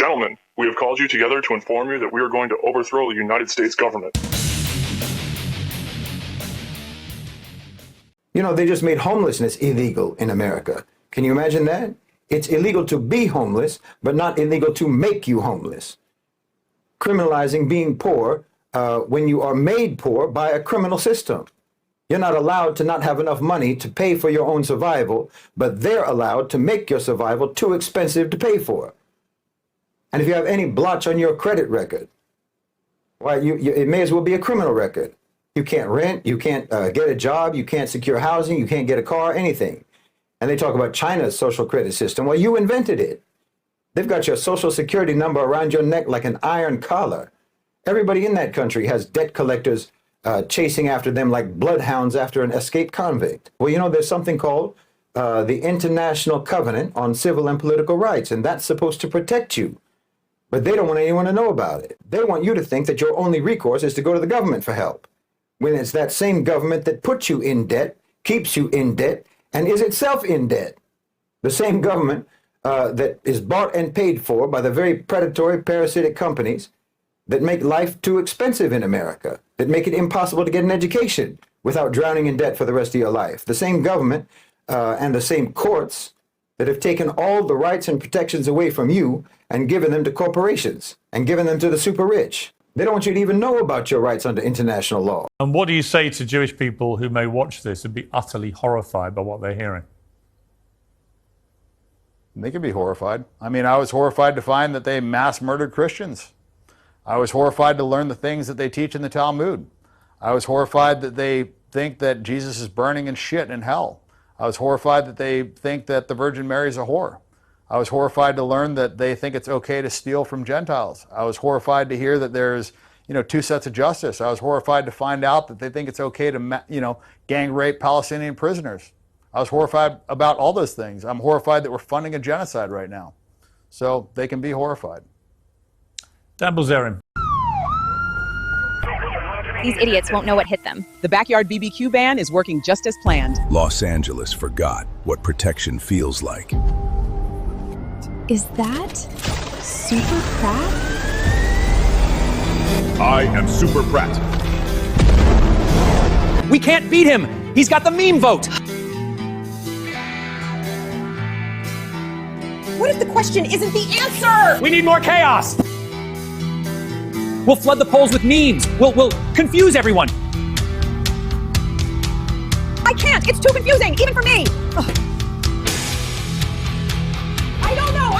Gentlemen, we have called you together to inform you that we are going to overthrow the United States government. You know, they just made homelessness illegal in America. Can you imagine that? It's illegal to be homeless, but not illegal to make you homeless. Criminalizing being poor when you are made poor by a criminal system. You're not allowed to not have enough money to pay for your own survival, but they're allowed to make your survival too expensive to pay for. And if you have any blotch on your credit record, why, it may as well be a criminal record. You can't rent, you can't get a job, you can't secure housing, you can't get a car, anything. And they talk about China's social credit system. Well, you invented it. They've got your social security number around your neck like an iron collar. Everybody in that country has debt collectors chasing after them like bloodhounds after an escaped convict. Well, you know, there's something called the International Covenant on Civil and Political Rights, and that's supposed to protect you. But they don't want anyone to know about it. They want you to think that your only recourse is to go to the government for help, when it's that same government that puts you in debt, keeps you in debt, and is itself in debt. The same government that is bought and paid for by the very predatory, parasitic companies that make life too expensive in America, that make it impossible to get an education without drowning in debt for the rest of your life. The same government and the same courts that have taken all the rights and protections away from you and given them to corporations and given them to the super rich. They don't want you to even know about your rights under international law. And what do you say to Jewish people who may watch this and be utterly horrified by what they're hearing? They can be horrified. I mean, I was horrified to find that they mass murdered Christians. I was horrified to learn the things that they teach in the Talmud. I was horrified that they think that Jesus is burning in shit in hell. I was horrified that they think that the Virgin Mary is a whore. I was horrified to learn that they think it's okay to steal from Gentiles. I was horrified to hear that there's, two sets of justice. I was horrified to find out that they think it's okay to, gang rape Palestinian prisoners. I was horrified about all those things. I'm horrified that we're funding a genocide right now. So they can be horrified. Dan Bilzerian. These idiots won't know what hit them. The backyard BBQ ban is working just as planned. Los Angeles forgot what protection feels like. Is that Super Pratt? I am Super Pratt. We can't beat him. He's got the meme vote. What if the question isn't the answer? We need more chaos. We'll flood the polls with memes. We'll confuse everyone. I can't. It's too confusing, even for me. Ugh. I don't know.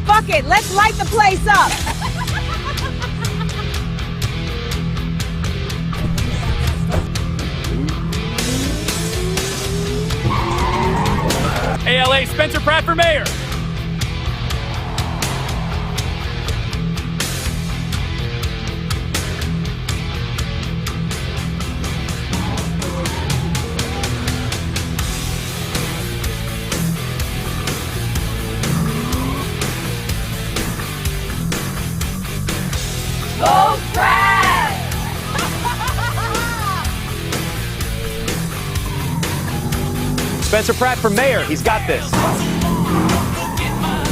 Fuck it, let's light the place up. ALA Spencer Pratt for mayor. Go Pratt! Spencer Pratt for mayor. He's got this.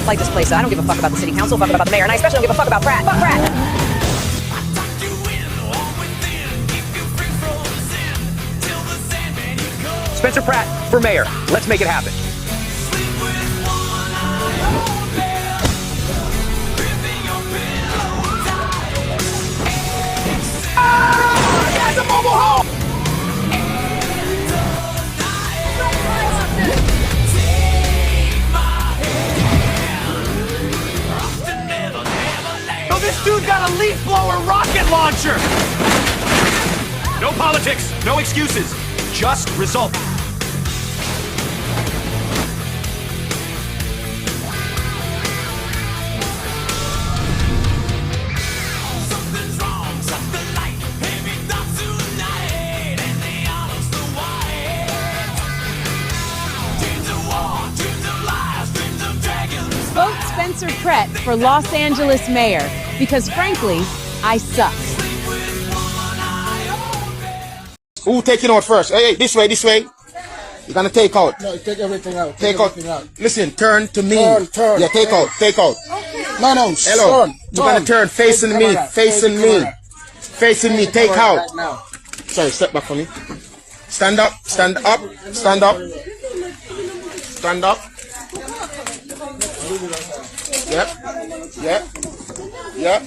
Light this place up. I don't give a fuck about the city council, fuck about the mayor, and I especially don't give a fuck about Pratt. Fuck Pratt! Spencer Pratt for mayor. Let's make it happen. That's a mobile home! So this dude got a leaf blower rocket launcher. No politics, no excuses, just results. Vote Spencer Pratt for Los Angeles mayor, because frankly, I suck. Who taking on first? Hey, this way, this way. You're gonna take out. No, take everything out. Take out. Everything out. Listen, turn to me. Turn. Yeah, take out. Take out. No, no. Hello. Turn. You're gonna turn facing me. Facing me. Facing me. Take out. Right now. Sorry, step back for me. Stand up. Stand up. Stand up. Stand up. Yep. Yep. Yep.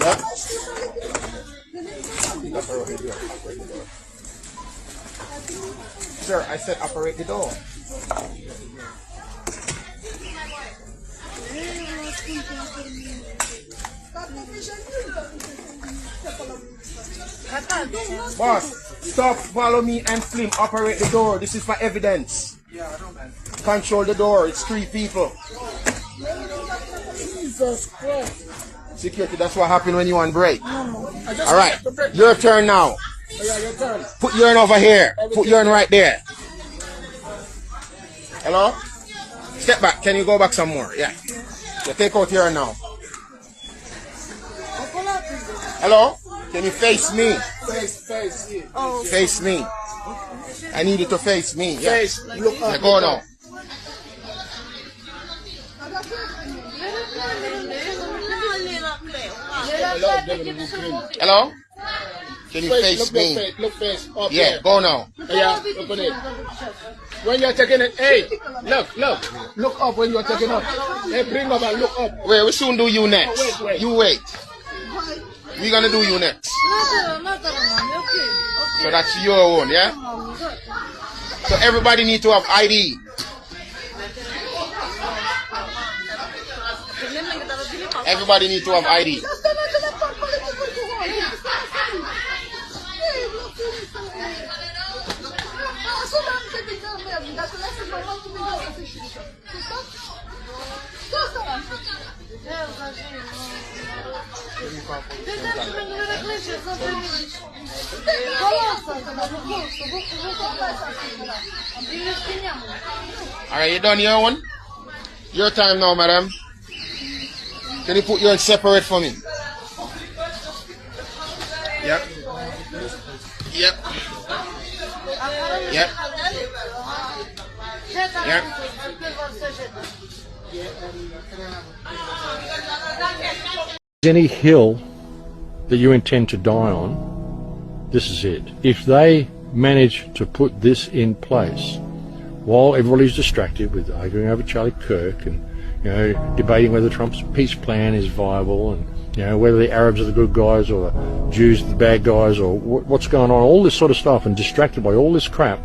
Yep. Sir, I said operate the door. Boss, stop, follow me and Slim, operate the door. This is for evidence. Control the door, it's 3 people. Jesus Christ. Security, that's what happened when you on break. Alright, your turn now. Yeah, your turn. Put your hand over here. Put your hand right there. Hello? Step back. Can you go back some more? Yeah. Yeah, take out your hand now. Hello? Can you face me? Face. Face me. I need you to face me. Yeah. Face. Look up. Yeah, go now. Hello? Can you face me? Look face. Up Yeah, there. go now. Yeah, open it. When you're taking it, hey, look up when you're taking up. Hey, bring up and look up. Wait, we soon do you next. Wait. You wait. We're gonna do you next. So that's your own, yeah? So everybody need to have ID. Everybody need to have ID. Alright, you done your one? Your time now, madam. Can you put your hand separate for me? Yep. Yep. Yep. Yep. Any hill that you intend to die on, this is it. If they manage to put this in place while everybody's distracted with arguing over Charlie Kirk and debating whether Trump's peace plan is viable and whether the Arabs are the good guys or the Jews are the bad guys or what's going on, all this sort of stuff, and distracted by all this crap,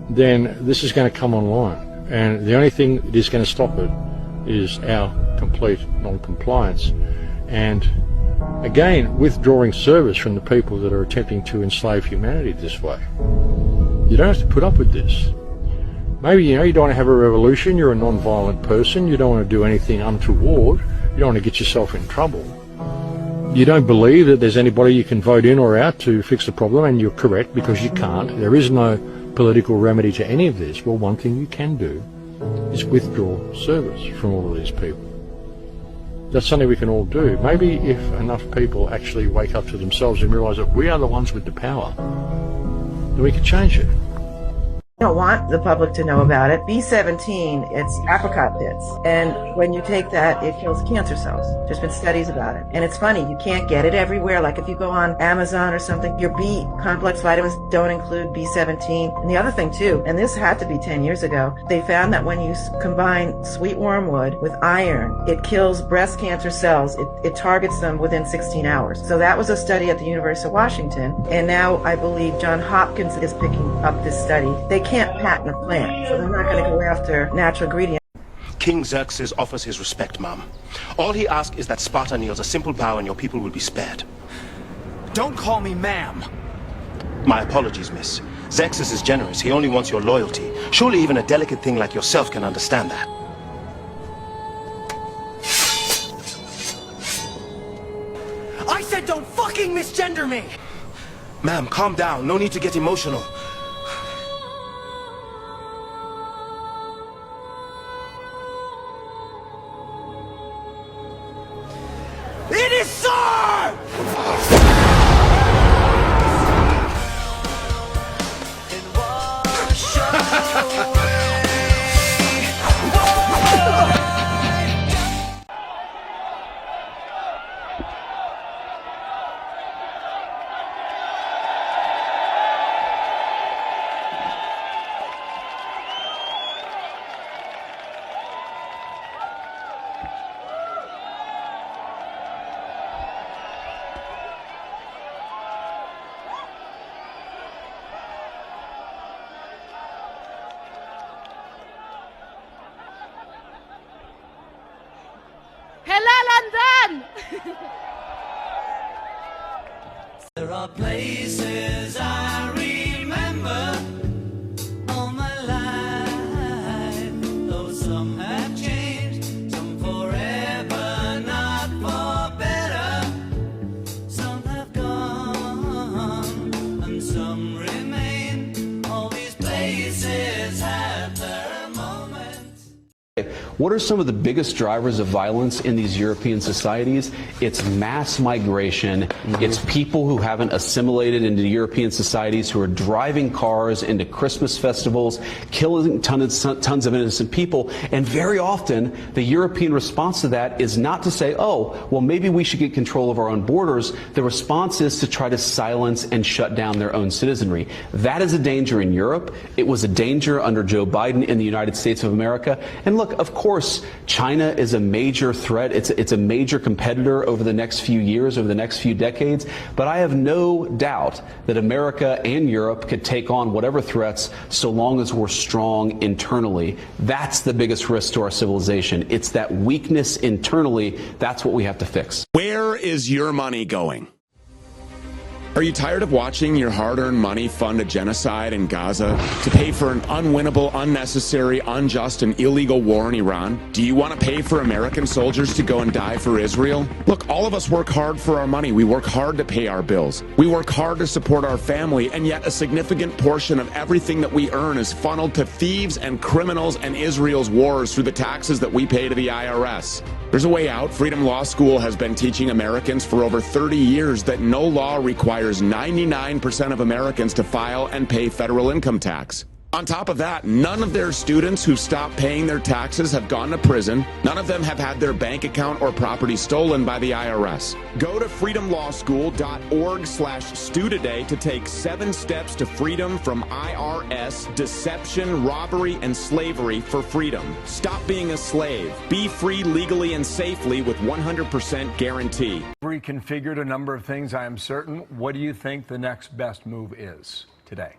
then this is going to come online. And the only thing that is going to stop it is our complete non-compliance. And again, withdrawing service from the people that are attempting to enslave humanity this way. You don't have to put up with this. Maybe, you don't want to have a revolution, you're a non-violent person, you don't want to do anything untoward, you don't want to get yourself in trouble. You don't believe that there's anybody you can vote in or out to fix the problem, and you're correct, because you can't. There is no political remedy to any of this. Well, one thing you can do is withdraw service from all of these people. That's something we can all do. Maybe if enough people actually wake up to themselves and realise that we are the ones with the power, then we can change it. Don't want the public to know about it. B17, it's apricot pits. And when you take that, it kills cancer cells. There's been studies about it. And it's funny, you can't get it everywhere. Like if you go on Amazon or something, your B complex vitamins don't include B17. And the other thing too, and this had to be 10 years ago, they found that when you combine sweet wormwood with iron, it kills breast cancer cells. It targets them within 16 hours. So that was a study at the University of Washington. And now I believe Johns Hopkins is picking up this study. They can't patent a plant, so they're not going to go after natural ingredients. King Xerxes offers his respect, ma'am. All he asks is that Sparta kneels a simple bow and your people will be spared. Don't call me ma'am. My apologies, miss. Xerxes is generous. He only wants your loyalty. Surely even a delicate thing like yourself can understand that. I said don't fucking misgender me! Ma'am, calm down. No need to get emotional. It is sir! There are places I remember all my life, though some have changed, some forever, not for better. Some have gone, and some remain. All these places have their moments. What are some of the biggest drivers of violence in these European societies? It's mass migration. It's people who haven't assimilated into European societies, who are driving cars into Christmas festivals, killing tons of innocent people. And very often, the European response to that is not to say, oh, well, maybe we should get control of our own borders. The response is to try to silence and shut down their own citizenry. That is a danger in Europe. It was a danger under Joe Biden in the United States of America. And look, of course, China is a major threat. It's a major competitor over the next few years, over the next few decades. But I have no doubt that America and Europe could take on whatever threats so long as we're strong internally. That's the biggest risk to our civilization. It's that weakness internally. That's what we have to fix. Where is your money going? Are you tired of watching your hard-earned money fund a genocide in Gaza to pay for an unwinnable, unnecessary, unjust, and illegal war in Iran? Do you want to pay for American soldiers to go and die for Israel? Look, all of us work hard for our money. We work hard to pay our bills. We work hard to support our family, and yet a significant portion of everything that we earn is funneled to thieves and criminals and Israel's wars through the taxes that we pay to the IRS. There's a way out. Freedom Law School has been teaching Americans for over 30 years that no law requires 99% of Americans to file and pay federal income tax. On top of that, none of their students who stopped paying their taxes have gone to prison. None of them have had their bank account or property stolen by the IRS. Go to freedomlawschool.org/stu today to take 7 steps to freedom from IRS, deception, robbery, and slavery for freedom. Stop being a slave. Be free legally and safely with 100% guarantee. Reconfigured a number of things, I am certain. What do you think the next best move is today?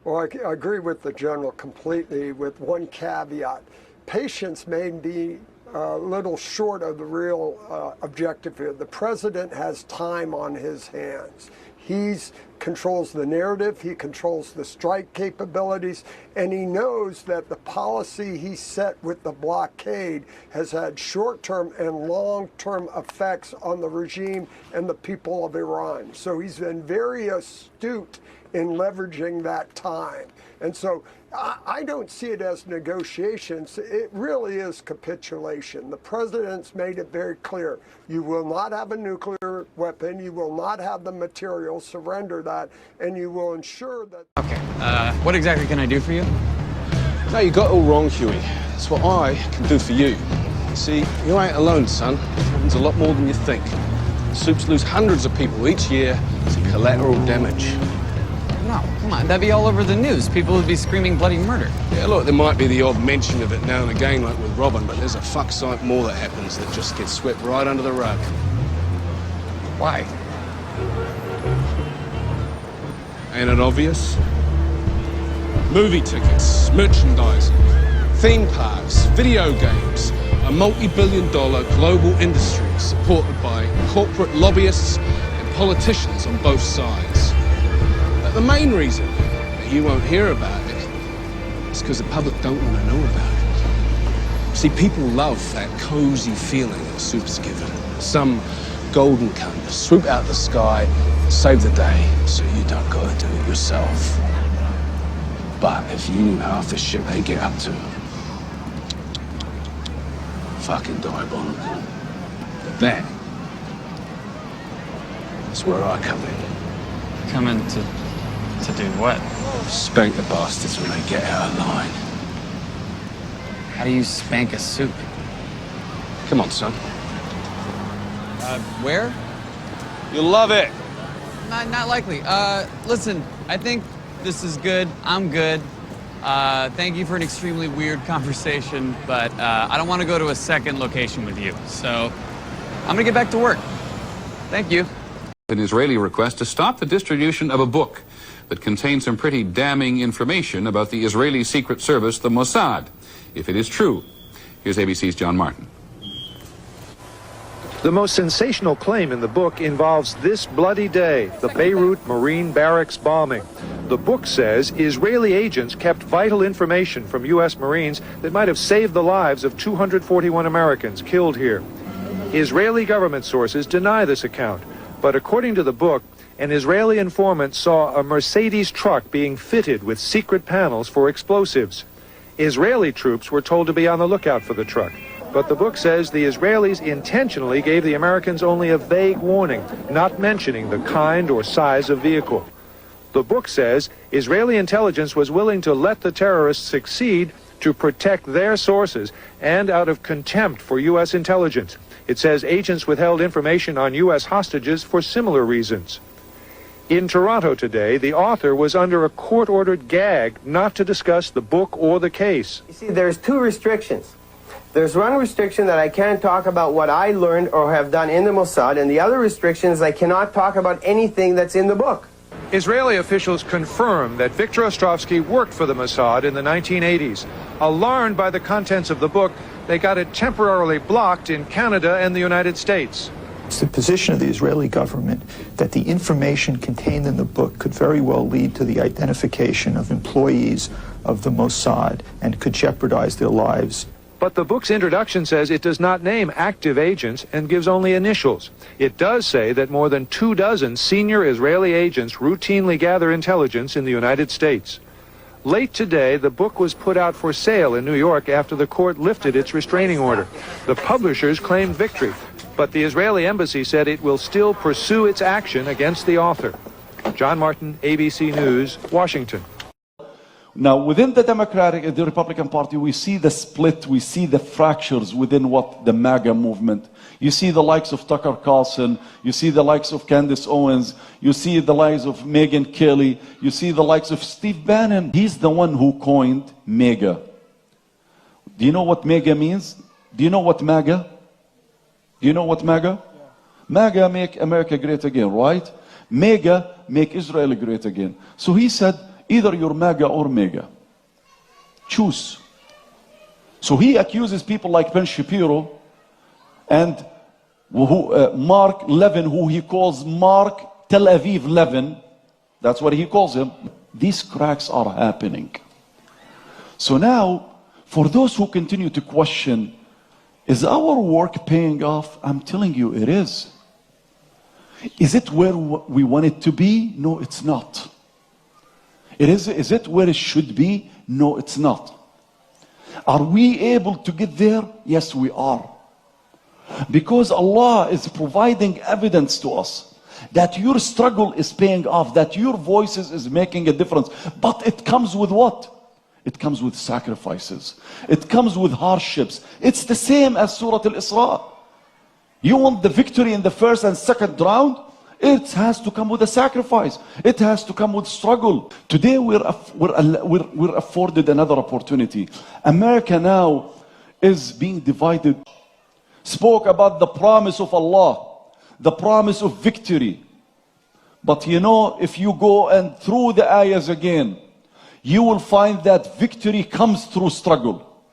Well, I agree with the general completely, with one caveat. Patience may be a little short of the real objective here. The president has time on his hands. He controls the narrative, he controls the strike capabilities, and he knows that the policy he set with the blockade has had short-term and long-term effects on the regime and the people of Iran. So he's been very astute in leveraging that time. And so I don't see it as negotiations. It really is capitulation. The president's made it very clear. You will not have a nuclear weapon. You will not have the material. Surrender that. And you will ensure that... Okay, what exactly can I do for you? No, you got it all wrong, Huey. That's what I can do for you. See, you ain't alone, son. It happens a lot more than you think. Soups lose hundreds of people each year to collateral damage. No, come on, that'd be all over the news. People would be screaming bloody murder. Yeah, look, there might be the odd mention of it now and again, like with Robin, but there's a fuck sight more that happens that just gets swept right under the rug. Why? Ain't it obvious? Movie tickets, merchandising, theme parks, video games, a multi-billion-dollar global industry supported by corporate lobbyists and politicians on both sides. But the main reason that you won't hear about it is because the public don't want to know about it. See, people love that cozy feeling that Soup's given. Some golden cunt to swoop out the sky, save the day, so you don't go and do it yourself. But if you knew half the shit they get up to, fucking diabolical. But that's where I come in. Come in to do what? Spank the bastards when they get out of line. How do you spank a Soup? Come on, son. Where? You'll love it. Not likely. Listen, I think this is good. I'm good. Thank you for an extremely weird conversation, but I don't want to go to a second location with you. So I'm gonna get back to work. Thank you. An Israeli request to stop the distribution of a book that contains some pretty damning information about the Israeli Secret Service, the Mossad, if it is true. Here's ABC's John Martin. The most sensational claim in the book involves this bloody day, the Beirut Marine Barracks bombing. The book says Israeli agents kept vital information from U.S. Marines that might have saved the lives of 241 Americans killed here. Israeli government sources deny this account, but according to the book, an Israeli informant saw a Mercedes truck being fitted with secret panels for explosives. Israeli troops were told to be on the lookout for the truck. But the book says the Israelis intentionally gave the Americans only a vague warning, not mentioning the kind or size of vehicle. The book says Israeli intelligence was willing to let the terrorists succeed to protect their sources and out of contempt for U.S. intelligence. It says agents withheld information on U.S. hostages for similar reasons. In Toronto today, the author was under a court-ordered gag not to discuss the book or the case. You see, there's two restrictions. There's one restriction that I can't talk about what I learned or have done in the Mossad, and the other restriction is I cannot talk about anything that's in the book. Israeli officials confirm that Viktor Ostrovsky worked for the Mossad in the 1980s. Alarmed by the contents of the book, they got it temporarily blocked in Canada and the United States. It's the position of the Israeli government that the information contained in the book could very well lead to the identification of employees of the Mossad and could jeopardize their lives. But the book's introduction says it does not name active agents and gives only initials. It does say that more than 24 senior Israeli agents routinely gather intelligence in the United States. Late today, the book was put out for sale in New York after the court lifted its restraining order. The publishers claimed victory, but the Israeli embassy said it will still pursue its action against the author. John Martin, ABC News, Washington. Now, within the Republican Party, we see the split, we see the fractures within what the MAGA movement. You see the likes of Tucker Carlson, you see the likes of Candace Owens, you see the likes of Megyn Kelly, you see the likes of Steve Bannon. He's the one who coined MAGA. Do you know what MAGA means? Do you know what MAGA? Do you know what MAGA? Yeah. MAGA, make America great again, right? MAGA, make Israel great again. So he said, either you're MAGA or MEGA. Choose. So he accuses people like Ben Shapiro and Mark Levin, who he calls Mark Tel Aviv Levin. That's what he calls him. These cracks are happening. So now, for those who continue to question, is our work paying off? I'm telling you, it is. Is it where we want it to be? No, it's not. Is it where it should be? No, it's not. Are we able to get there? Yes, we are. Because Allah is providing evidence to us that your struggle is paying off, that your voices is making a difference. But it comes with what? It comes with sacrifices. It comes with hardships. It's the same as Surah Al-Isra. You want the victory in the first and second round? It has to come with a sacrifice. It has to come with struggle. Today we're afforded another opportunity. America now is being divided. Spoke about the promise of Allah, the promise of victory. But you know, if you go and through the ayahs again, you will find that victory comes through struggle.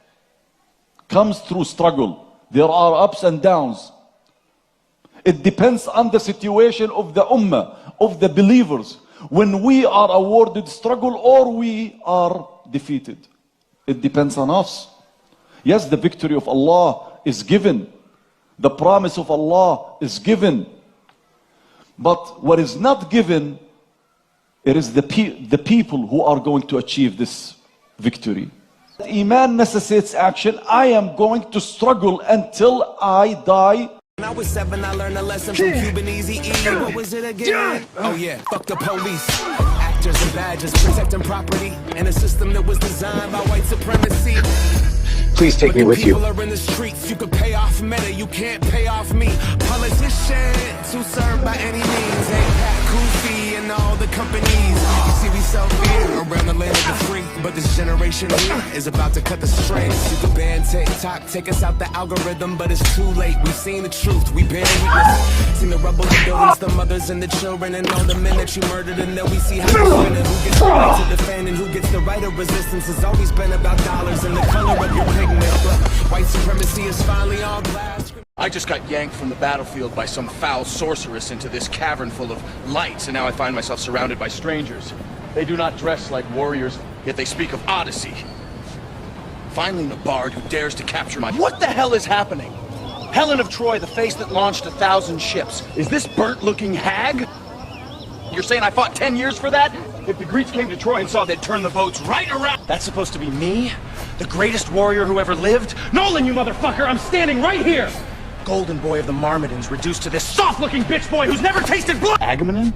Comes through struggle. There are ups and downs. It depends on the situation of the ummah, of the believers. When we are awarded struggle or we are defeated. It depends on us. Yes, the victory of Allah is given. The promise of Allah is given. But what is not given, it is the people who are going to achieve this victory. Iman necessitates action. I am going to struggle until I die. When I was 7, I learned a lesson from Cuban Easy-E. What was it again? Oh yeah, fuck the police. Actors and badges, protecting property in a system that was designed by white supremacy. Please take me with you. People are in the streets, you could pay off Meta, you can't pay off me. Politicians who serve by any means, ain't Pat Koofy and all the companies. You see we sell beer around the land of the free, but this generation here is about to cut the strings. You can ban TikTok, take us out the algorithm, but it's too late. We've seen the truth, we bear witness. Seen the rubble, the buildings, the mothers and the children, and all the men that you murdered, and then we see how you win and who gets the right to defend and who gets the right of resistance. Has always been about dollars and the color of your pigment. White supremacy is finally all glass. I just got yanked from the battlefield by some foul sorceress into this cavern full of lights, and now I find myself surrounded by strangers. They do not dress like warriors, yet they speak of Odyssey. Finally, a bard who dares to capture my... What the hell is happening? Helen of Troy, the face that launched 1,000 ships. Is this burnt-looking hag? You're saying I fought 10 years for that? If the Greeks came to Troy and saw they'd turn the boats right around... That's supposed to be me? The greatest warrior who ever lived? Nolan, you motherfucker! I'm standing right here! Golden boy of the Myrmidons reduced to this soft-looking bitch boy who's never tasted blood! Agamemnon?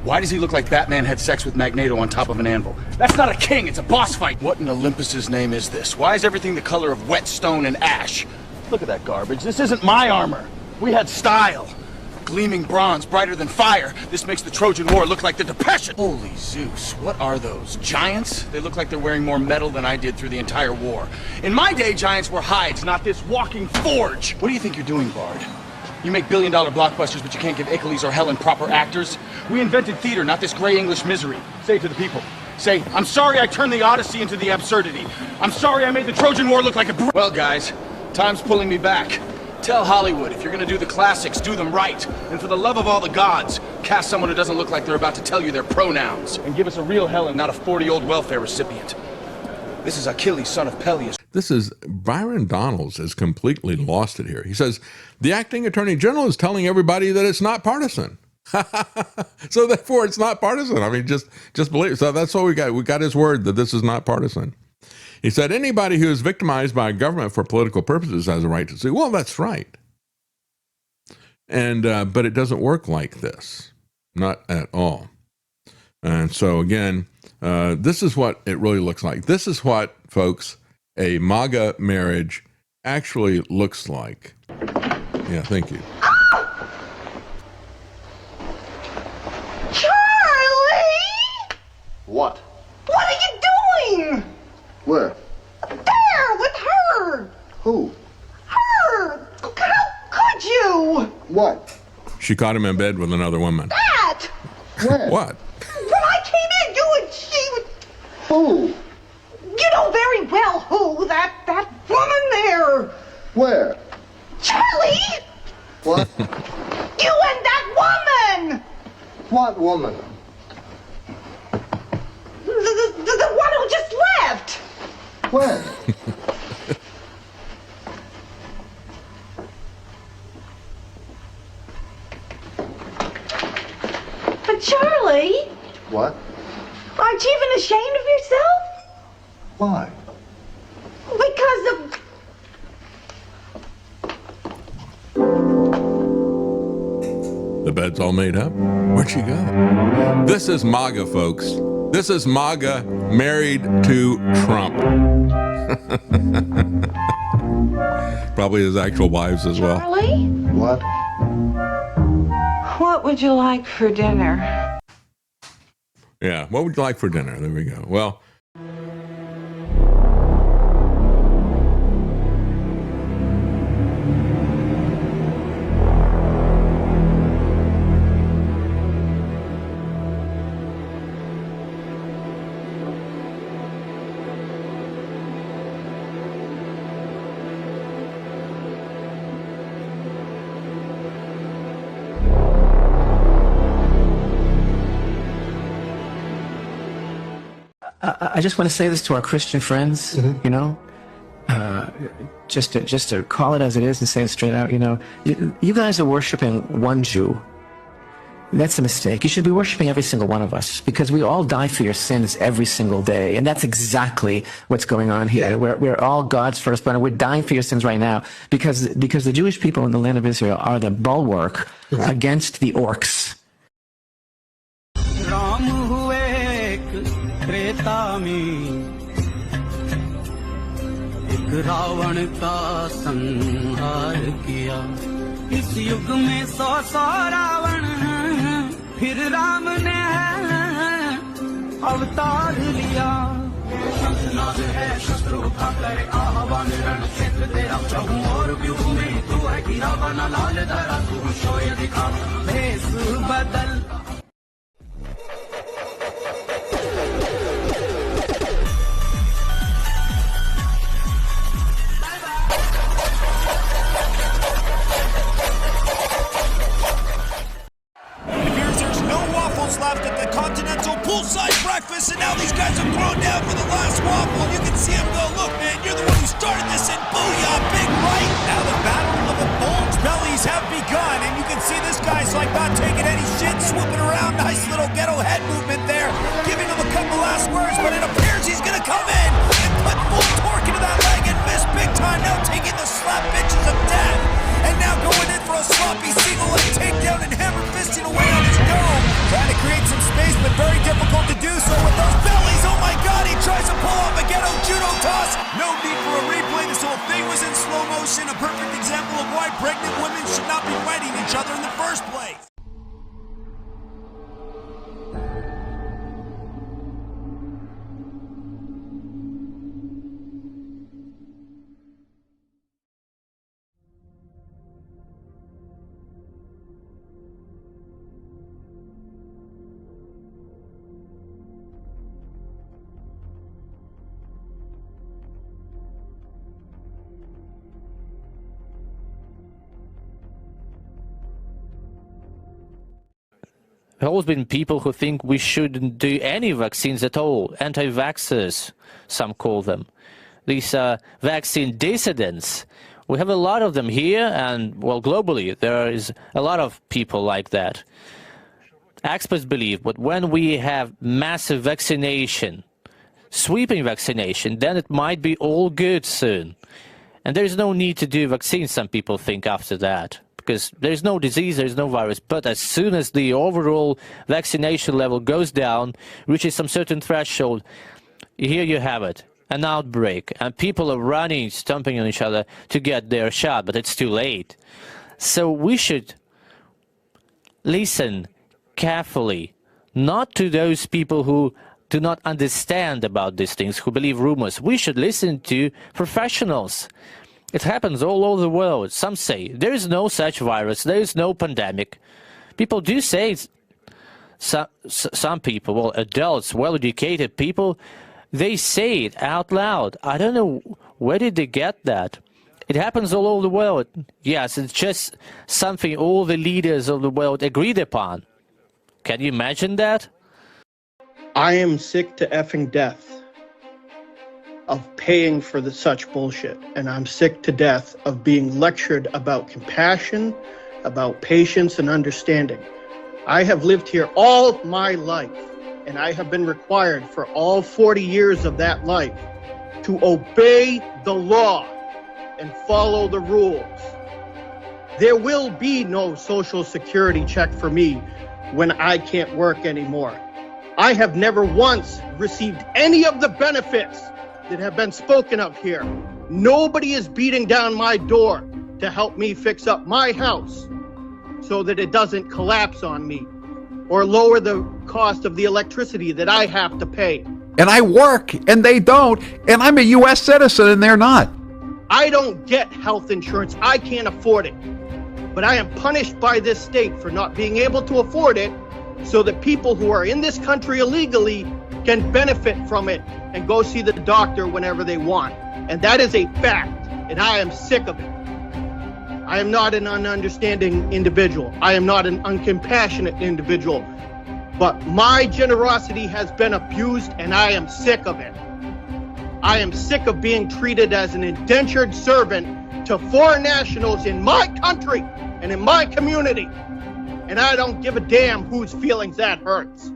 Why does he look like Batman had sex with Magneto on top of an anvil? That's not a king, it's a boss fight! What in Olympus's name is this? Why is everything the color of wet stone and ash? Look at that garbage. This isn't my armor. We had style. Gleaming bronze, brighter than fire. This makes the Trojan War look like the Depression. Holy Zeus, what are those? Giants? They look like they're wearing more metal than I did through the entire war. In my day, giants were hides, not this walking forge. What do you think you're doing, Bard? You make billion-dollar blockbusters, but you can't give Achilles or Helen proper actors? We invented theater, not this gray English misery. Say it to the people. Say, I'm sorry I turned the Odyssey into the absurdity. I'm sorry I made the Trojan War look like a... Well, guys, time's pulling me back. Tell Hollywood, if you're gonna do the classics, do them right. And for the love of all the gods, cast someone who doesn't look like they're about to tell you their pronouns. And give us a real Helen, not a 40-year-old welfare recipient. This is Achilles, son of Peleus. This is Byron Donalds has completely lost it here. He says, the acting attorney general is telling everybody that it's not partisan. So therefore it's not partisan. I mean, just believe. So that's all we got. We got his word that this is not partisan. He said, anybody who is victimized by a government for political purposes has a right to sue. Well, that's right. And, but it doesn't work like this. Not at all. And so again, this is what it really looks like. This is what, folks, a MAGA marriage actually looks like. Yeah, thank you. Charlie! What? What are you doing? Where? There, with her! Who? Her! How could you? What? She caught him in bed with another woman. That! Where? What? When I came in, you and she was... Who? You know very well who, that woman there! Where? Charlie! What? You and that woman! What woman? The one who just left! When? But Charlie, What? aren't you even ashamed of yourself? Why? Because of... The bed's all made up. Where'd she go? This is MAGA, folks. This is MAGA married to Trump. Probably his actual wives as well. Charlie? What? What would you like for dinner? Yeah, what would you like for dinner? There we go. Well, I just want to say this to our Christian friends, you know, just to call it as it is and say it straight out, you know, you guys are worshiping one Jew. That's a mistake. You should be worshiping every single one of us because we all die for your sins every single day. And that's exactly what's going on here. We're all God's firstborn and we're dying for your sins right now because the Jewish people in the land of Israel are the bulwark against the orcs. Treta में एक रावण का संहार किया इस युग में 100 रावण फिर राम ने अवतार लिया शंखनाद है शस्त्र उठा कर आह्वान रण क्षेत्र तेरा प्रभु और व्यूह में तू है गिरा बना लाल धरा तू शोय दिखा भेष बदल guys are throwing down for the last waffle. You can see him go, look, man, you're the one who started this, and booyah, big right. Now the battle of the bulge bellies have begun, and you can see this guy's like not taking any shit, swooping around. Nice little ghetto head movement there, giving him a couple last words, but it appears he's gonna come in and put full torque into that leg and miss big time, now taking the slap bitches of death. And now going in for a sloppy single leg takedown and hammer fisting away on his dome. Trying to create some space, but very difficult to do so with those bellies. Oh my God, he tries to pull off a ghetto judo toss. No need for a replay. This whole thing was in slow motion. A perfect example of why pregnant women should not be fighting each other in the first place. There have always been people who think we shouldn't do any vaccines at all. Anti-vaxxers, some call them. These vaccine dissidents. We have a lot of them here, and, well, globally, there is a lot of people like that. Experts believe that when we have massive vaccination, sweeping vaccination, then it might be all good soon. And there is no need to do vaccines, some people think, after that. Because there's no disease, there's no virus, but as soon as the overall vaccination level goes down, reaches some certain threshold, here you have it, an outbreak, and people are running, stomping on each other to get their shot, but it's too late. So we should listen carefully, not to those people who do not understand about these things, who believe rumors. We should listen to professionals. It happens all over the world. Some say there is no such virus, there is no pandemic. People do say, some people, well, adults, well-educated people, they say it out loud. I don't know, where did they get that? It happens all over the world. Yes, it's just something all the leaders of the world agreed upon. Can you imagine that? I am sick to effing death of paying for such bullshit, and I'm sick to death of being lectured about compassion, about patience and understanding. I have lived here all my life, and I have been required for all 40 years of that life to obey the law and follow the rules. There will be no social security check for me when I can't work anymore. I have never once received any of the benefits that have been spoken of here. Nobody is beating down my door to help me fix up my house so that it doesn't collapse on me or lower the cost of the electricity that I have to pay. And I work and they don't, and I'm a U.S. citizen and they're not. I don't get health insurance. I can't afford it. But I am punished by this state for not being able to afford it so that people who are in this country illegally can benefit from it and go see the doctor whenever they want. And that is a fact, and I am sick of it. I am not an ununderstanding individual. I am not an uncompassionate individual. But my generosity has been abused, and I am sick of it. I am sick of being treated as an indentured servant to foreign nationals in my country and in my community. And I don't give a damn whose feelings that hurts.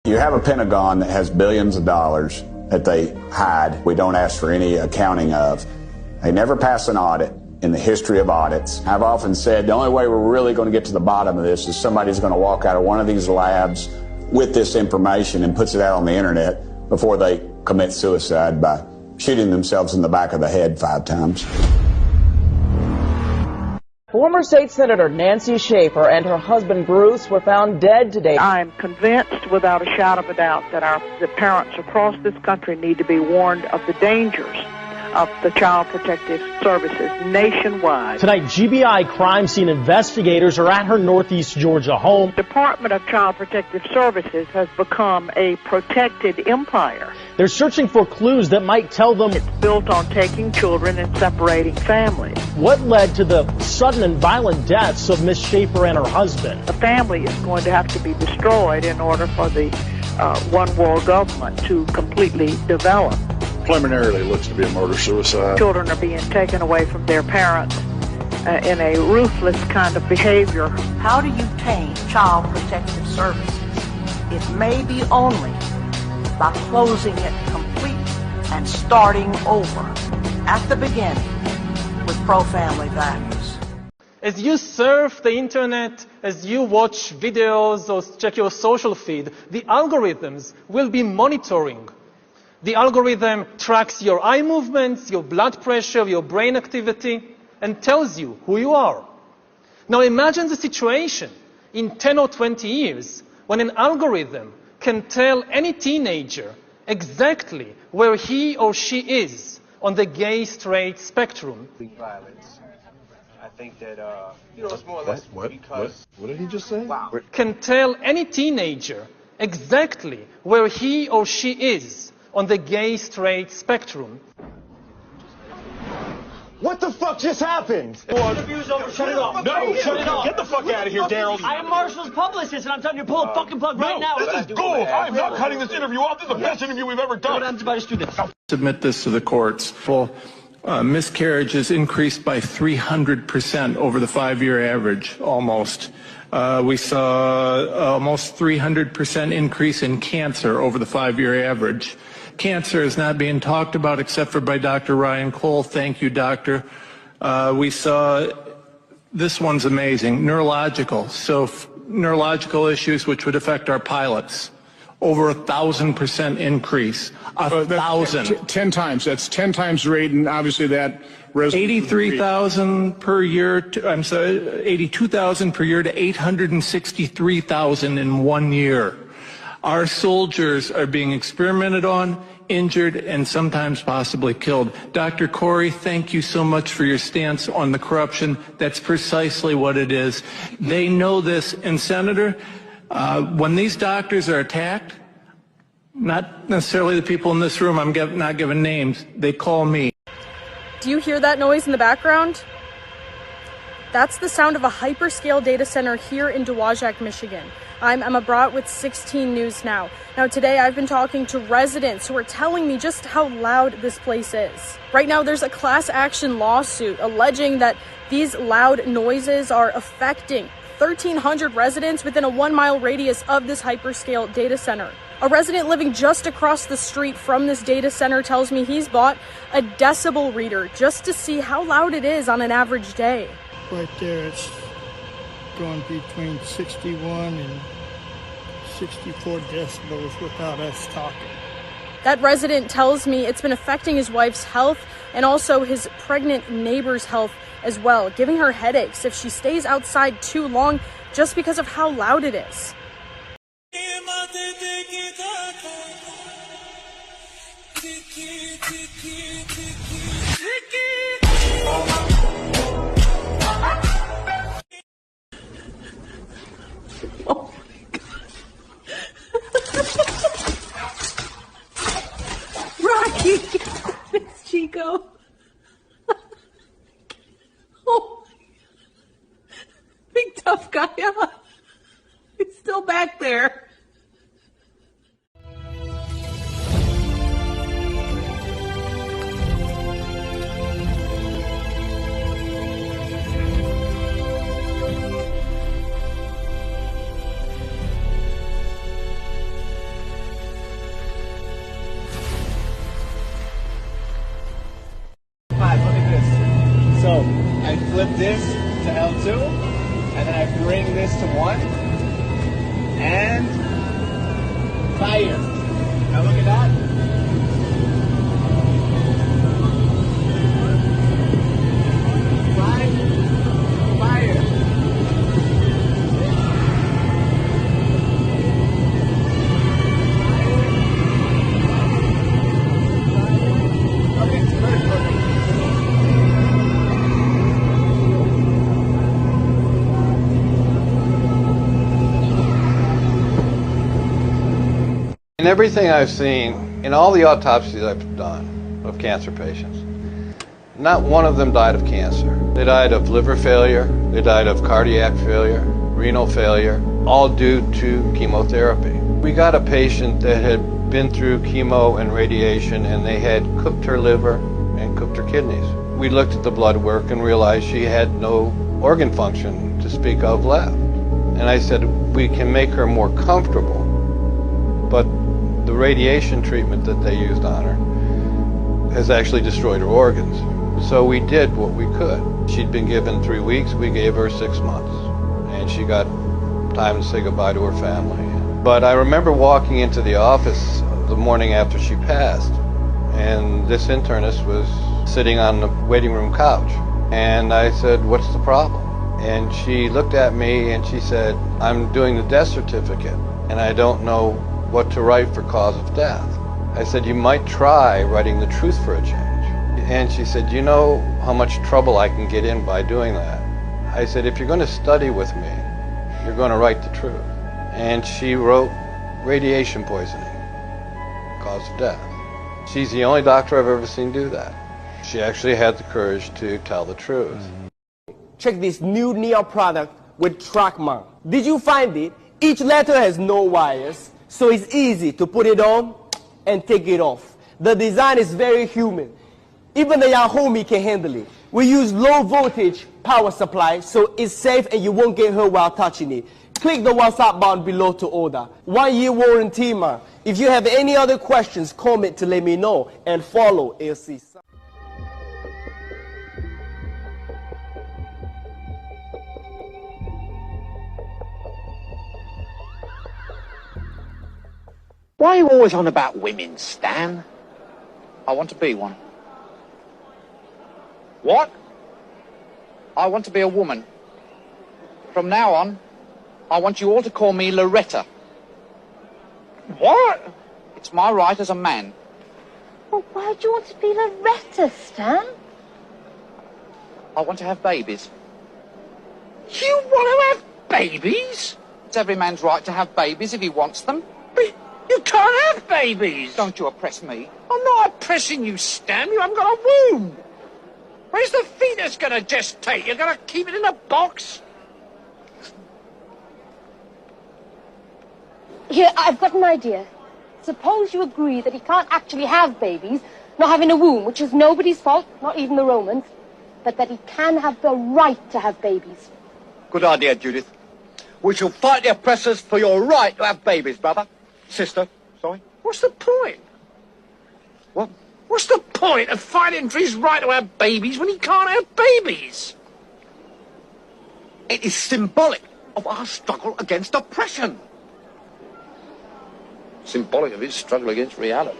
You have a Pentagon that has billions of dollars that they hide, we don't ask for any accounting of. They never pass an audit in the history of audits. I've often said the only way we're really going to get to the bottom of this is somebody's going to walk out of one of these labs with this information and puts it out on the internet before they commit suicide by shooting themselves in the back of the head 5 times. Former State Senator Nancy Schaefer and her husband Bruce were found dead today. I'm convinced without a shadow of a doubt that the parents across this country need to be warned of the dangers of the Child Protective Services nationwide. Tonight, GBI crime scene investigators are at her Northeast Georgia home. Department of Child Protective Services has become a protected empire. They're searching for clues that might tell them it's built on taking children and separating families. What led to the sudden and violent deaths of Miss Schaefer and her husband? The family is going to have to be destroyed in order for the one world government to completely develop. Preliminarily looks to be a murder-suicide. Children are being taken away from their parents in a ruthless kind of behavior. How do you tame Child Protective Services? It may be only by closing it completely and starting over at the beginning with pro-family values. As you surf the internet, as you watch videos or check your social feed, the algorithms will be monitoring. The algorithm tracks your eye movements, your blood pressure, your brain activity, and tells you who you are. Now imagine the situation in 10 or 20 years when an algorithm can tell any teenager exactly where he or she is on the gay-straight spectrum. Violence. I think that, it's more or less because... What did he just say? Wow. Can tell any teenager exactly where he or she is on the gay-straight spectrum. What the fuck just happened? The interview's over. Shut it off. No, shut it off. Get the fuck out of here, Daryl. I am Marshall's publicist, and I'm telling you to pull a fucking plug right now. This is gold. I am not cutting this interview off. This is the best interview we've ever done. What happens if I just do this? Submit this to the courts. Miscarriages increased by 300% over the 5-year average, almost. We saw almost 300% increase in cancer over the 5-year average. Cancer is not being talked about except for by Dr. Ryan Cole. Thank you, doctor. We saw, this one's amazing, neurological. So neurological issues which would affect our pilots. Over 1,000% increase. 1,000. 10 times. That's 10 times the rate, and obviously that... 83,000 per year, 82,000 per year to 863,000 in 1 year. Our soldiers are being experimented on, injured, and sometimes possibly killed. Dr. Corey, thank you so much for your stance on the corruption. That's precisely what it is. They know this. And Senator, when these doctors are attacked, not necessarily the people in this room, I'm not giving names, they call me. Do you hear that noise in the background? That's the sound of a hyperscale data center here in Dowagiac, Michigan. I'm Emma Brott with 16 News Now. Now today I've been talking to residents who are telling me just how loud this place is. Right now there's a class action lawsuit alleging that these loud noises are affecting 1,300 residents within a 1-mile radius of this hyperscale data center. A resident living just across the street from this data center tells me he's bought a decibel reader just to see how loud it is on an average day. Right there, it's going between 61 and 64 decibels without us talking. That resident tells me it's been affecting his wife's health and also his pregnant neighbor's health as well, giving her headaches if she stays outside too long just because of how loud it is. Oh my God. Rocky! It's Chico. Oh, big tough guy, huh? He's still back there. Look at this. So I flip this to L2, and then I bring this to 1, and fire. Now look at that. Fire. Okay, it's perfect. In everything I've seen, in all the autopsies I've done of cancer patients, not one of them died of cancer. They died of liver failure, they died of cardiac failure, renal failure, all due to chemotherapy. We got a patient that had been through chemo and radiation, and they had cooked her liver and cooked her kidneys. We looked at the blood work and realized she had no organ function to speak of left. And I said, we can make her more comfortable, but the radiation treatment that they used on her has actually destroyed her organs. So we did what we could. She'd been given 3 weeks, we gave her 6 months. And she got time to say goodbye to her family. But I remember walking into the office the morning after she passed, and this internist was sitting on the waiting room couch. And I said, what's the problem? And she looked at me and she said, I'm doing the death certificate, and I don't know what to write for cause of death. I said, you might try writing the truth for a change. And she said, you know how much trouble I can get in by doing that? I said, if you're going to study with me, you're going to write the truth. And she wrote radiation poisoning, cause of death. She's the only doctor I've ever seen do that. She actually had the courage to tell the truth. Check this new Neo product with TrackMount. Did you find it? Each letter has no wires, so it's easy to put it on and take it off. The design is very human. Even the young homie can handle it. We use low voltage power supply, so it's safe and you won't get hurt while touching it. Click the WhatsApp button below to order. 1 year warranty, man. If you have any other questions, comment to let me know and follow ALC. Why are you always on about women, Stan? I want to be one. What? I want to be a woman. From now on, I want you all to call me Loretta. What? It's my right as a man. Well, why do you want to be Loretta, Stan? I want to have babies. You want to have babies? It's every man's right to have babies if he wants them. But you can't have babies. Don't you oppress me. I'm not oppressing you, Stan. You haven't got a womb. Where's the fetus going to gestate? You're going to keep it in a box? Here, I've got an idea. Suppose you agree that he can't actually have babies, not having a womb, which is nobody's fault, not even the Romans, but that he can have the right to have babies. Good idea, Judith. We shall fight the oppressors for your right to have babies, brother. Sister, sorry. What's the point? What? What's the point of fighting for his right to have babies when he can't have babies? It is symbolic of our struggle against oppression. Symbolic of his struggle against reality.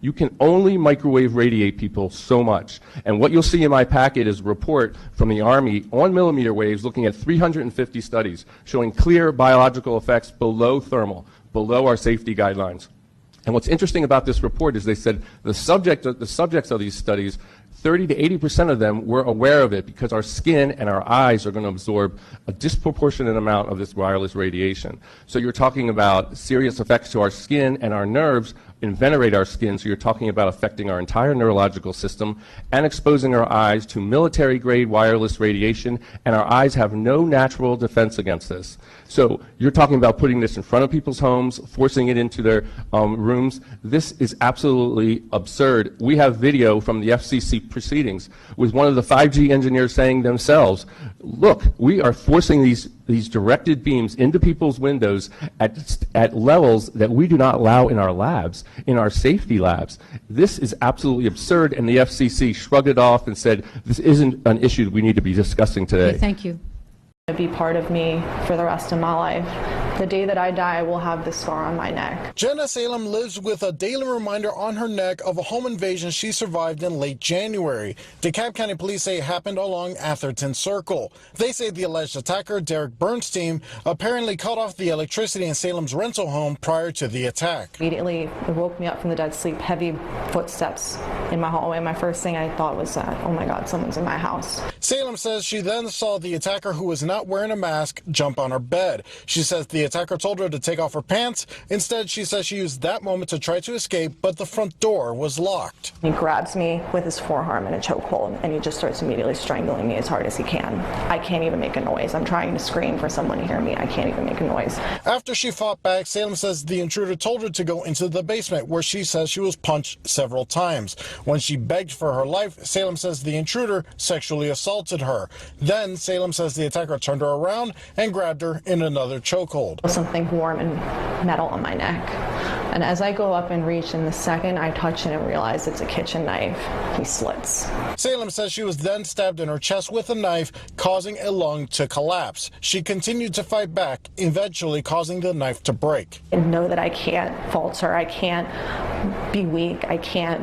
You can only microwave radiate people so much. And what you'll see in my packet is a report from the Army on millimeter waves looking at 350 studies showing clear biological effects below thermal, below our safety guidelines. And what's interesting about this report is they said the subjects of these studies, 30 to 80% of them were aware of it because our skin and our eyes are going to absorb a disproportionate amount of this wireless radiation. So you're talking about serious effects to our skin and our nerves venerate our skin, so you're talking about affecting our entire neurological system and exposing our eyes to military-grade wireless radiation, and our eyes have no natural defense against this. So you're talking about putting this in front of people's homes, forcing it into their rooms. This is absolutely absurd. We have video from the FCC proceedings with one of the 5G engineers saying themselves, look, we are forcing these directed beams into people's windows at levels that we do not allow in our labs, in our safety labs. This is absolutely absurd, and the FCC shrugged it off and said, this isn't an issue we need to be discussing today. Okay, thank you. Be part of me for the rest of my life. The day that I die, I will have this scar on my neck. Jenna Salem lives with a daily reminder on her neck of a home invasion she survived in late January. DeKalb County Police say it happened along Atherton Circle. They say the alleged attacker, Derek Bernstein, apparently cut off the electricity in Salem's rental home prior to the attack. Immediately, it woke me up from the dead sleep, heavy footsteps in my hallway. My first thing I thought was that, oh my God, someone's in my house. Salem says she then saw the attacker, who was not wearing a mask, jump on her bed. She says the The attacker told her to take off her pants. Instead, she says she used that moment to try to escape, but the front door was locked. He grabs me with his forearm in a chokehold, and he just starts immediately strangling me as hard as he can. I can't even make a noise. I'm trying to scream for someone to hear me. I can't even make a noise. After she fought back, Salem says the intruder told her to go into the basement, where she says she was punched several times. When she begged for her life, Salem says the intruder sexually assaulted her. Then Salem says the attacker turned her around and grabbed her in another chokehold. Something warm and metal on my neck. And as I go up and reach, in the second I touch it and realize it's a kitchen knife, he slits. Salem says she was then stabbed in her chest with a knife, causing a lung to collapse. She continued to fight back, eventually causing the knife to break. And know that I can't falter, I can't be weak, I can't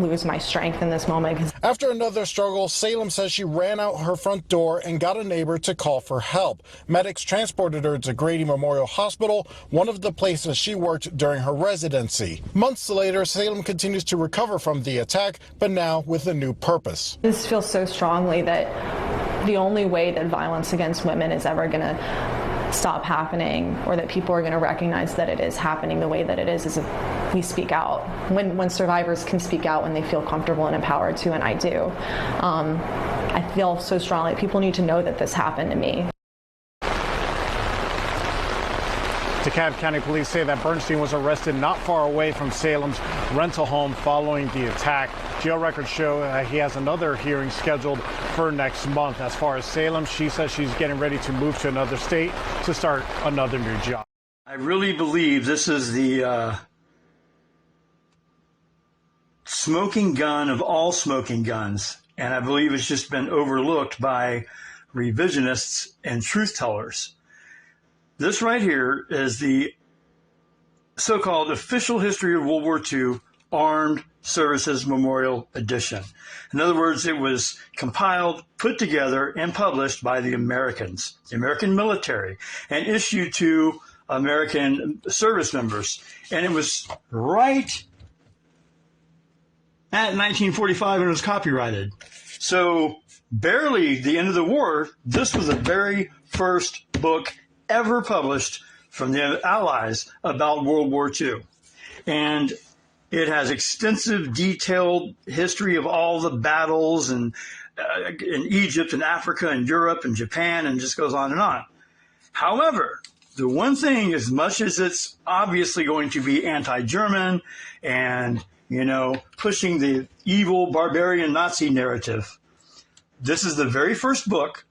lose my strength in this moment. After another struggle, Salem says she ran out her front door and got a neighbor to call for help. Medics transported her to Grady Memorial Hospital, one of the places she worked during her residency. Months later, Salem continues to recover from the attack, but now with a new purpose. This feels so strongly that the only way that violence against women is ever going to stop happening, or that people are going to recognize that it is happening the way that it is if we speak out. When survivors can speak out when they feel comfortable and empowered to, and I do. I feel so strongly people need to know that this happened to me. DeKalb County Police say that Bernstein was arrested not far away from Salem's rental home following the attack. Jail records show he has another hearing scheduled for next month. As far as Salem, she says she's getting ready to move to another state to start another new job. I really believe this is the smoking gun of all smoking guns, and I believe it's just been overlooked by revisionists and truth tellers. This right here is the so-called official history of World War II Armed Services Memorial Edition. In other words, it was compiled, put together, and published by the Americans, the American military, and issued to American service members. And it was right at 1945 when it was copyrighted. So barely the end of the war, this was the very first book ever published from the Allies about World War II. And it has extensive, detailed history of all the battles in Egypt and Africa and Europe and Japan, and just goes on and on. However, the one thing, as much as it's obviously going to be anti-German and, you know, pushing the evil barbarian Nazi narrative, this is the very first book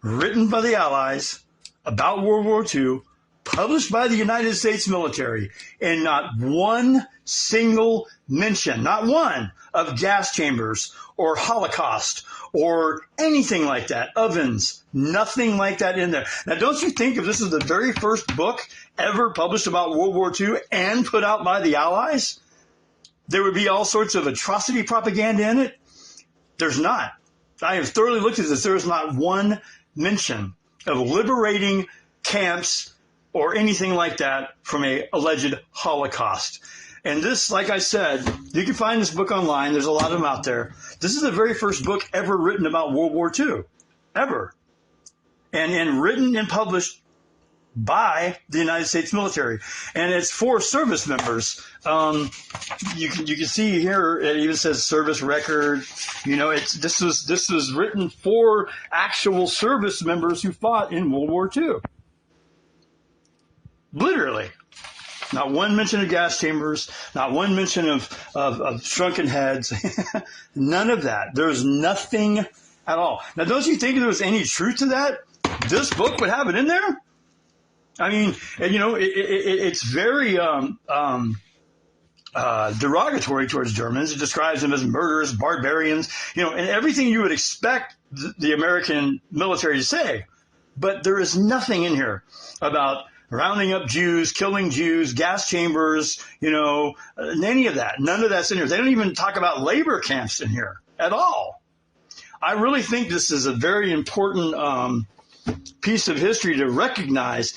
written by the Allies about World War II, published by the United States military, and not one single mention, not one, of gas chambers or Holocaust or anything like that, ovens, nothing like that in there. Now, don't you think if this is the very first book ever published about World War II and put out by the Allies, there would be all sorts of atrocity propaganda in it? There's not. I have thoroughly looked at this. There is not one mention of liberating camps or anything like that from an alleged Holocaust. And this, like I said, you can find this book online. There's a lot of them out there. This is the very first book ever written about World War II, ever. And written and published by the United States military. And it's for service members. You can see here, it even says service record. You know, this was written for actual service members who fought in World War II. Literally. Not one mention of gas chambers, not one mention of shrunken heads, none of that. There's nothing at all. Now, don't you think if there was any truth to that, this book would have it in there? I mean, and, you know, it's very derogatory towards Germans. It describes them as murderers, barbarians, you know, and everything you would expect the American military to say. But there is nothing in here about rounding up Jews, killing Jews, gas chambers, you know, any of that. None of that's in here. They don't even talk about labor camps in here at all. I really think this is a very important piece of history to recognize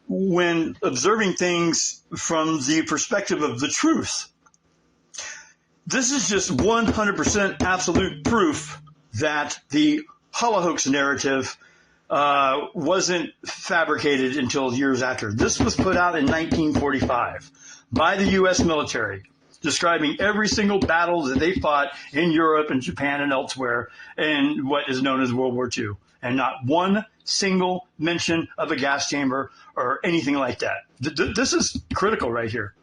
when observing things from the perspective of the truth. This is just 100% absolute proof that the Holocaust narrative wasn't fabricated until years after. This was put out in 1945 by the U.S. military, describing every single battle that they fought in Europe and Japan and elsewhere in what is known as World War II. And not one single mention of a gas chamber or anything like that. This is critical right here.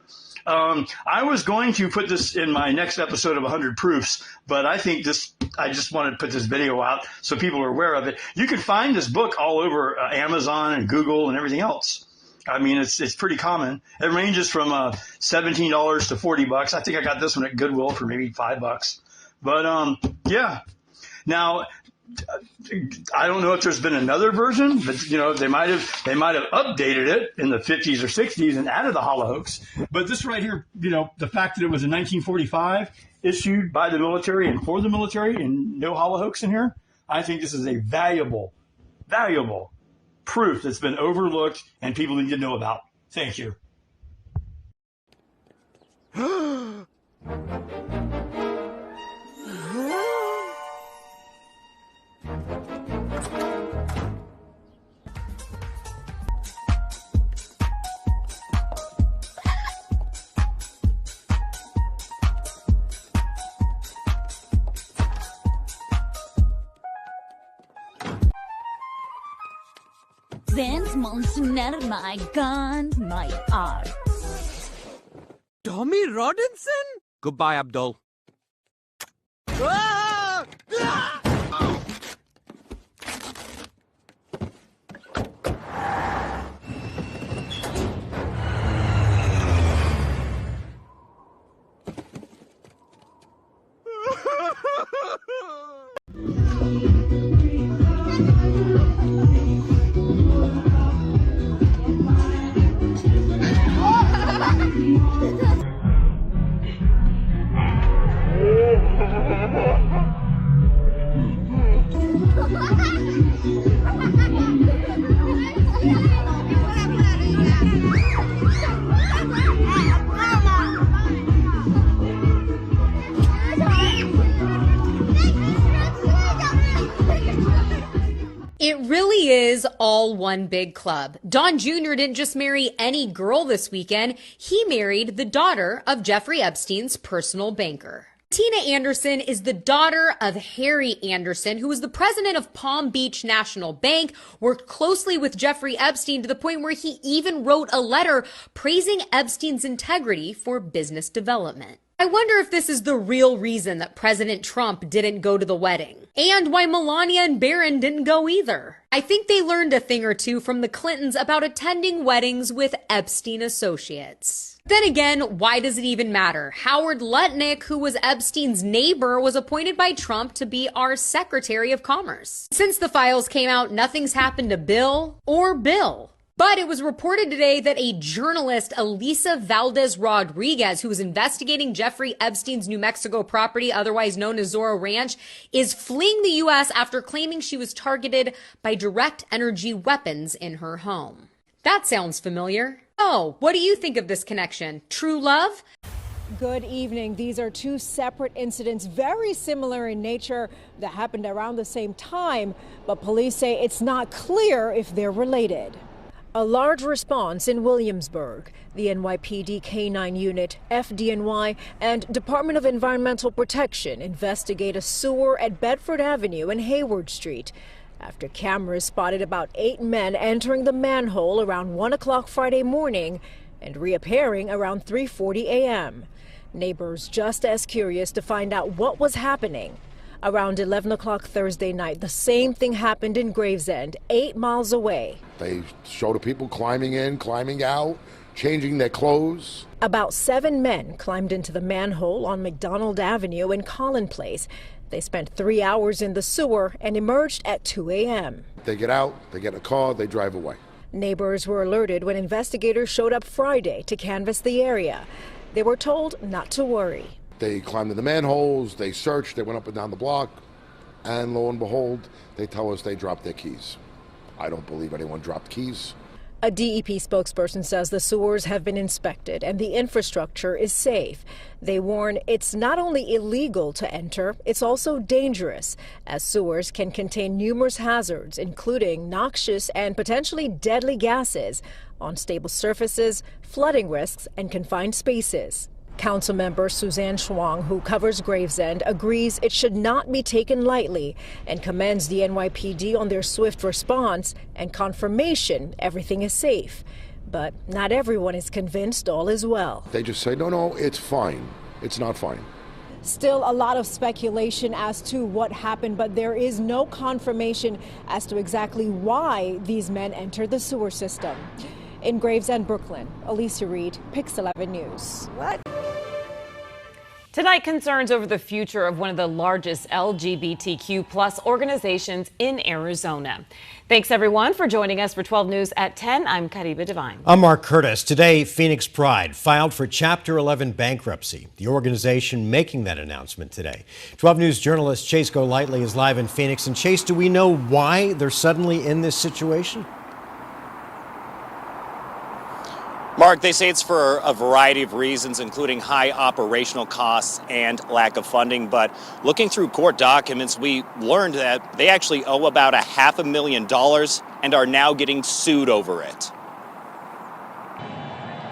I was going to put this in my next episode of 100 Proofs, but I think I just wanted to put this video out so people are aware of it. You can find this book all over Amazon and Google and everything else. I mean, it's pretty common. It ranges from $17 to $40. I think I got this one at Goodwill for maybe $5. But yeah. Now, I don't know if there's been another version, but they might have updated it in the 50s or 60s and added the hollow hoax. But this right here, the fact that it was in 1945, issued by the military and for the military, and no hollow hoax in here, I think this is a valuable proof that's been overlooked and people need to know about. Thank you. Vens Monsoner, my gun, my art. Tommy Robinson? Goodbye, Abdul. Ah! Ah! It really is all one big club. Don Jr. didn't just marry any girl this weekend. He married the daughter of Jeffrey Epstein's personal banker. Tina Anderson is the daughter of Harry Anderson, who was the president of Palm Beach National Bank, worked closely with Jeffrey Epstein to the point where he even wrote a letter praising Epstein's integrity for business development. I wonder if this is the real reason that President Trump didn't go to the wedding, and why Melania and Barron didn't go either. I think they learned a thing or two from the Clintons about attending weddings with Epstein associates. Then again, why does it even matter? Howard Lutnick, who was Epstein's neighbor, was appointed by Trump to be our Secretary of Commerce. Since the files came out, nothing's happened to Bill or Bill. But it was reported today that a journalist, Elisa Valdez Rodriguez, who was investigating Jeffrey Epstein's New Mexico property, otherwise known as Zorro Ranch, is fleeing the U.S. after claiming she was targeted by direct energy weapons in her home. That sounds familiar. Oh, what do you think of this connection? True love? Good evening. These are two separate incidents, very similar in nature, that happened around the same time, but police say it's not clear if they're related. A large response in Williamsburg. The NYPD K-9 unit, FDNY, and Department of Environmental Protection investigate a sewer at Bedford Avenue and Hayward Street after cameras spotted about 8 men entering the manhole around 1 o'clock Friday morning and reappearing around 3:40 a.m. Neighbors just as curious to find out what was happening. Around 11 o'clock Thursday night, the same thing happened in Gravesend, 8 miles away. They show the people climbing in, climbing out, changing their clothes. About 7 men climbed into the manhole on McDonald Avenue in Collin Place. They spent 3 hours in the sewer and emerged at 2 a.m. They get out, they get in a car, they drive away. Neighbors were alerted when investigators showed up Friday to canvass the area. They were told not to worry. They climbed in the manholes, they searched, they went up and down the block, and lo and behold, they tell us they dropped their keys. I don't believe anyone dropped keys. A DEP spokesperson says the sewers have been inspected and the infrastructure is safe. They warn it's not only illegal to enter, it's also dangerous, as sewers can contain numerous hazards, including noxious and potentially deadly gases, unstable surfaces, flooding risks, and confined spaces. Councilmember Suzanne Schwang, who covers Gravesend, agrees it should not be taken lightly and commends the NYPD on their swift response and confirmation everything is safe. But not everyone is convinced all is well. They just say, no, it's fine. It's not fine. Still a lot of speculation as to what happened, but there is no confirmation as to exactly why these men entered the sewer system. In Gravesend, Brooklyn, Alicia Reed, Pix 11 News. Tonight, concerns over the future of one of the largest LGBTQ plus organizations in Arizona. Thanks, everyone, for joining us for 12 News at 10. I'm Kariba Devine. I'm Mark Curtis. Today, Phoenix Pride filed for Chapter 11 bankruptcy. The organization making that announcement today. 12 News journalist Chase Golightly is live in Phoenix. And Chase, do we know why they're suddenly in this situation? Mark, they say it's for a variety of reasons, including high operational costs and lack of funding. But looking through court documents, we learned that they actually owe about $500,000 and are now getting sued over it.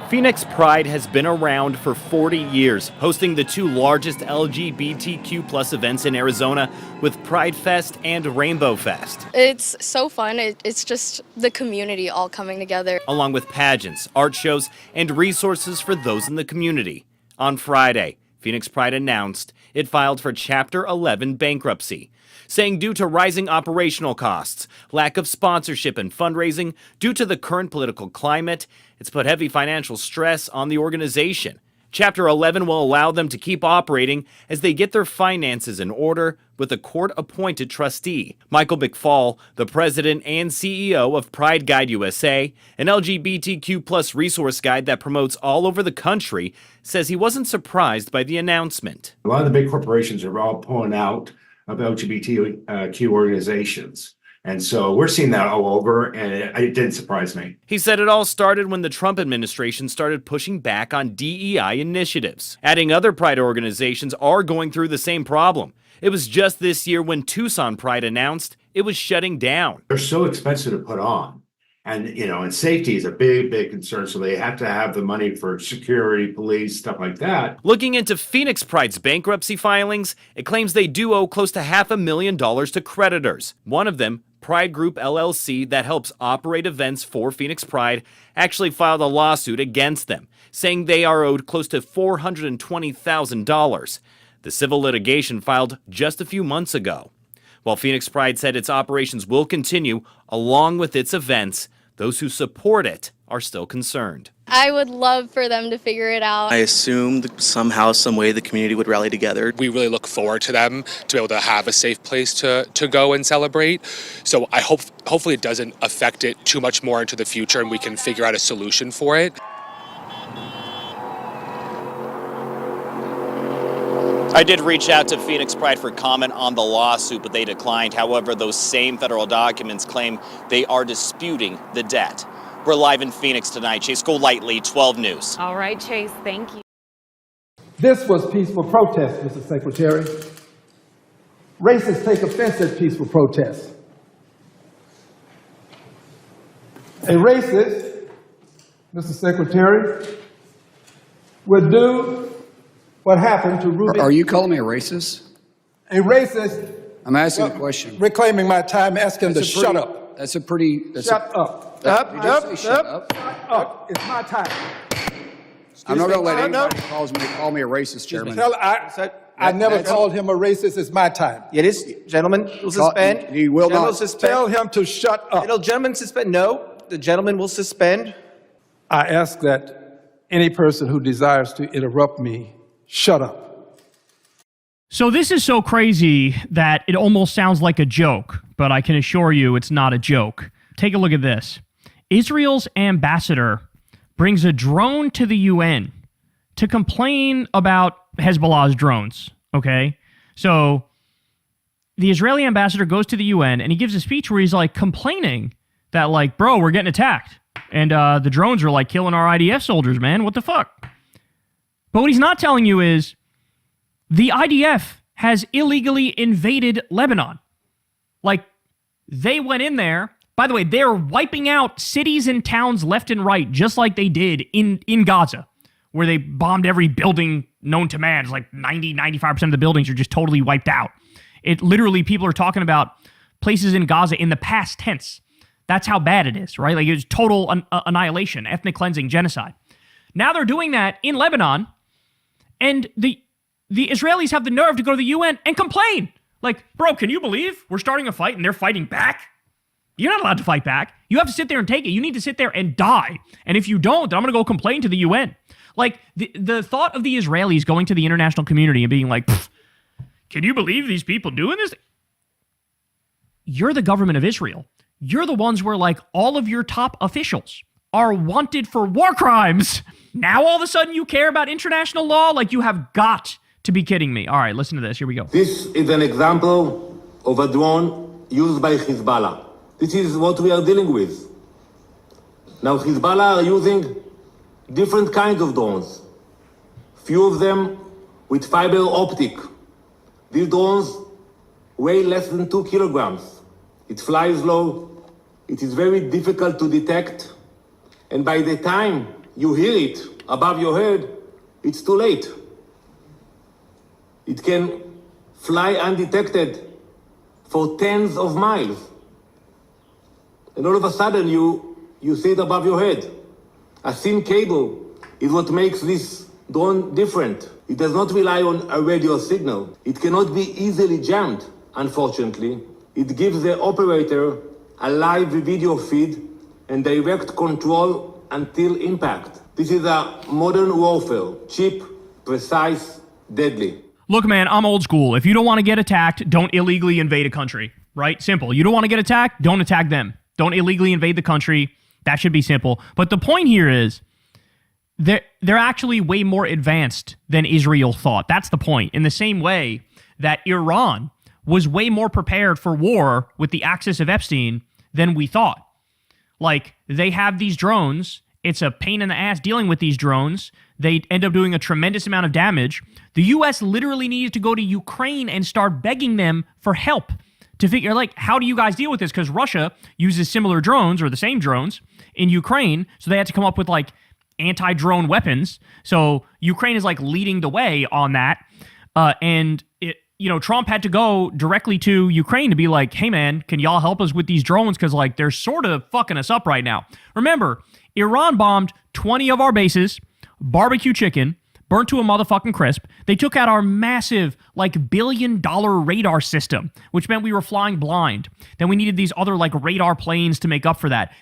Phoenix Pride has been around for 40 years, hosting the two largest LGBTQ plus events in Arizona with Pride Fest and Rainbow Fest. It's so fun. It's just the community all coming together. Along with pageants, art shows, and resources for those in the community. On Friday, Phoenix Pride announced it filed for Chapter 11 bankruptcy, saying due to rising operational costs, lack of sponsorship and fundraising, due to the current political climate, it's put heavy financial stress on the organization. Chapter 11 will allow them to keep operating as they get their finances in order with a court-appointed trustee. Michael McFall, the president and CEO of Pride Guide USA, an LGBTQ plus resource guide that promotes all over the country, says he wasn't surprised by the announcement. A lot of the big corporations are all pulling out of LGBTQ organizations. And so we're seeing that all over, and it didn't surprise me. He said it all started when the Trump administration started pushing back on DEI initiatives. Adding other Pride organizations are going through the same problem. It was just this year when Tucson Pride announced it was shutting down. They're so expensive to put on. And, and safety is a big, big concern. So they have to have the money for security, police, stuff like that. Looking into Phoenix Pride's bankruptcy filings, it claims they do owe close to $500,000 to creditors. One of them, Pride Group LLC, that helps operate events for Phoenix Pride, actually filed a lawsuit against them, saying they are owed close to $420,000. The civil litigation filed just a few months ago. While Phoenix Pride said its operations will continue along with its events, those who support it are still concerned. I would love for them to figure it out. I assumed somehow, some way the community would rally together. We really look forward to them to be able to have a safe place to go and celebrate. So I hopefully it doesn't affect it too much more into the future and we can figure out a solution for it. I did reach out to Phoenix Pride for comment on the lawsuit, but they declined. However, those same federal documents claim they are disputing the debt. We're live in Phoenix tonight. Chase Golightly, 12 News. All right, Chase, thank you. This was peaceful protest, Mr. Secretary. Racists take offense at peaceful protest. A racist, Mr. Secretary, would do what happened to Ruby. Are you calling me a racist? A racist. I'm asking a question. Reclaiming my time, ask him to shut up. That's a pretty. Shut up. Up. Shut up. It's my time. I'm not going to let anybody call me a racist, Chairman. I never called him a racist. It's my time. It is. Gentlemen will suspend. He will not. Tell him to shut up. Gentlemen suspend. No, the gentleman will suspend. I ask that any person who desires to interrupt me, shut up. So this is so crazy that it almost sounds like a joke, but I can assure you it's not a joke. Take a look at this. Israel's ambassador brings a drone to the UN to complain about Hezbollah's drones, okay? So the Israeli ambassador goes to the UN and he gives a speech where he's like complaining that like, bro, we're getting attacked. And the drones are like killing our IDF soldiers, man. What the fuck? But what he's not telling you is the IDF has illegally invaded Lebanon. Like, they went in there. By the way, they're wiping out cities and towns left and right, just like they did in Gaza, where they bombed every building known to man. It's like 95% of the buildings are just totally wiped out. It literally, people are talking about places in Gaza in the past tense. That's how bad it is, right? Like, it was total annihilation, ethnic cleansing, genocide. Now they're doing that in Lebanon, and the Israelis have the nerve to go to the UN and complain. Like, bro, can you believe we're starting a fight and they're fighting back? You're not allowed to fight back. You have to sit there and take it. You need to sit there and die. And if you don't, then I'm going to go complain to the UN. Like, the thought of the Israelis going to the international community and being like, can you believe these people doing this? You're the government of Israel. You're the ones where, like, all of your top officials are wanted for war crimes. Now all of a sudden you care about international law? Like, you have got to be kidding me. All right, listen to this. Here we go. This is an example of a drone used by Hezbollah. This is what we are dealing with. Now, Hezbollah are using different kinds of drones. Few of them with fiber optic. These drones weigh less than 2 kilograms. It flies low. It is very difficult to detect. And by the time you hear it above your head, it's too late. It can fly undetected for tens of miles. And all of a sudden, you see it above your head. A thin cable is what makes this drone different. It does not rely on a radio signal. It cannot be easily jammed, unfortunately. It gives the operator a live video feed and direct control until impact. This is a modern warfare, cheap, precise, deadly. Look, man, I'm old school. If you don't want to get attacked, don't illegally invade a country, right? Simple. You don't want to get attacked, don't attack them. Don't illegally invade the country. That should be simple. But the point here is they're actually way more advanced than Israel thought. That's the point. In the same way that Iran was way more prepared for war with the Axis of Epstein than we thought. Like, they have these drones. It's a pain in the ass dealing with these drones. They end up doing a tremendous amount of damage. The U.S. literally needs to go to Ukraine and start begging them for help to figure, like, how do you guys deal with this? Because Russia uses similar drones, or the same drones, in Ukraine, so they had to come up with, like, anti-drone weapons. So Ukraine is, like, leading the way on that. And, Trump had to go directly to Ukraine to be like, hey, man, can y'all help us with these drones? Because, like, they're sort of fucking us up right now. Remember, Iran bombed 20 of our bases, barbecue chicken, burnt to a motherfucking crisp. They took out our massive, like, $1 billion radar system, which meant we were flying blind. Then we needed these other, like, radar planes to make up for that.